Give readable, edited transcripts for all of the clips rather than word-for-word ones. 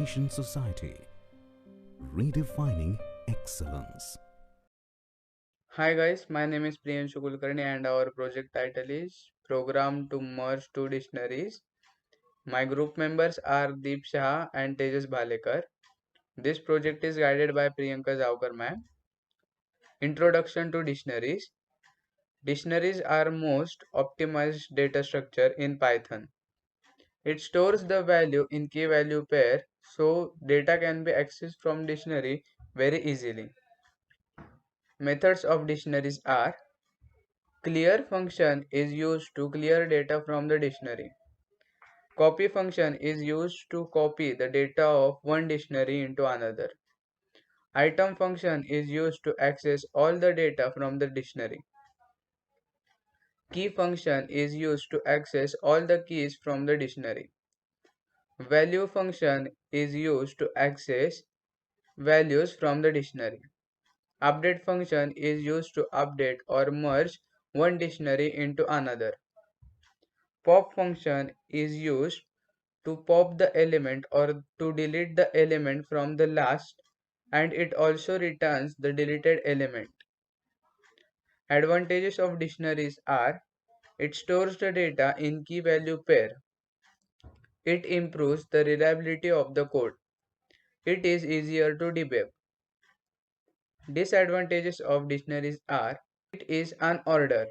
Education Society, redefining excellence. Hi guys, my name is Priyanshu Kulkarni and our project title is Program to Merge Two Dictionaries. My group members are Deep Shah and Tejas Bhalekar. This project is guided by Priyanka Javkar ma'am. Introduction to Dictionaries. Dictionaries are most optimized data structure in Python. It stores the value in key value pair so data can be accessed from dictionary very easily. Methods of dictionaries are: clear function is used to clear data from the dictionary. Copy function is used to copy the data of one dictionary into another. Item function is used to access all the data from the dictionary. Key function is used to access all the keys from the dictionary. Value function is used to access values from the dictionary. Update function is used to update or merge one dictionary into another. Pop function is used to pop the element or to delete the element from the last, and it also returns the deleted element. Advantages of dictionaries are: it stores the data in key value pair. It improves the reliability of the code. It is easier to debug. Disadvantages of dictionaries are: it is unordered.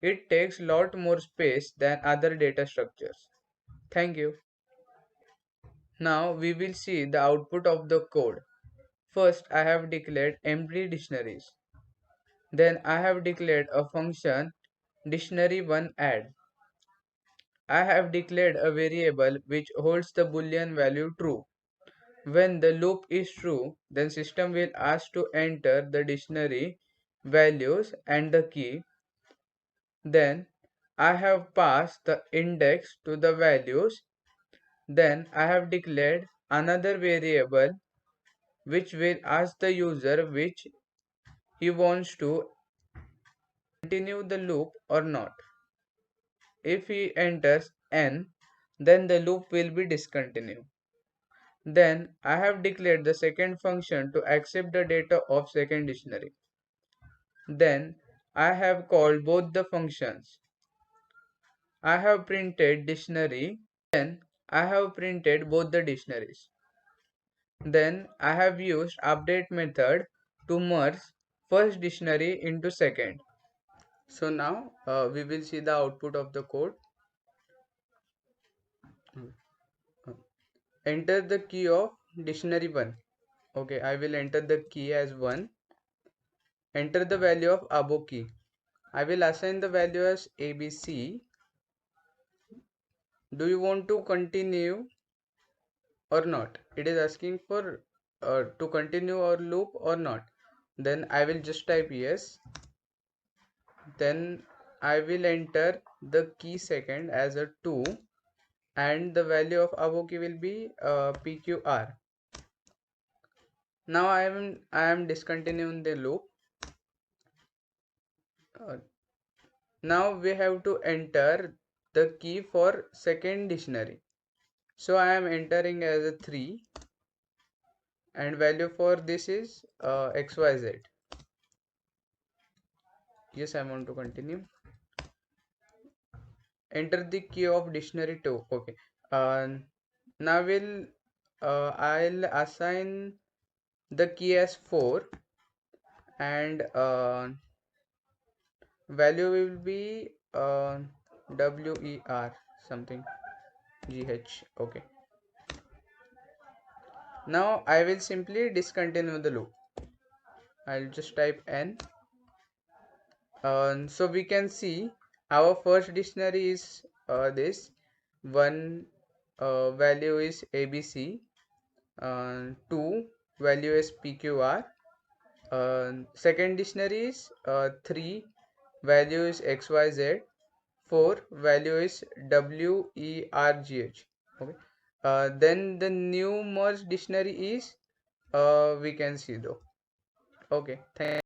It takes lot more space than other data structures. Thank you. Now we will see the output of the code. First, I have declared empty dictionaries. Then I have declared a function dictionary1add. I have declared a variable which holds the boolean value true. When the loop is true, then system will ask to enter the dictionary values and the key. Then I have passed the index to the values. Then I have declared another variable which will ask the user which he wants to continue the loop or not. If he enters n, then the loop will be discontinued. Then I have declared the second function to accept the data of second dictionary. Then I have called both the functions. I have printed dictionary. Then I have printed both the dictionaries. Then I have used update method to merge first dictionary into second. So now we will see the output of the code. Enter the key of dictionary 1. Okay, I will enter the key as 1. Enter the value of above key. I will assign the value as ABC. Do you want to continue or not? It is asking for to continue our loop or not. Then I will just type yes. Then I will enter the key second as a 2, and the value of above key will be PQR. Now I am discontinuing the loop. Uh, Now we have to enter the key for second dictionary. So I am entering as a 3, and value for this is XYZ. Yes, I want to continue. Enter the key of dictionary 2. Okay. Now I'll assign the key as 4, and value will be WER something GH. Okay. Now I will simply discontinue the loop. I'll just type n. So we can see our first dictionary is this one, value is ABC, 2 value is PQR, second dictionary is 3 value is XYZ, 4 value is WERGH. Okay. Then the new merged dictionary is we can see though. Okay, thank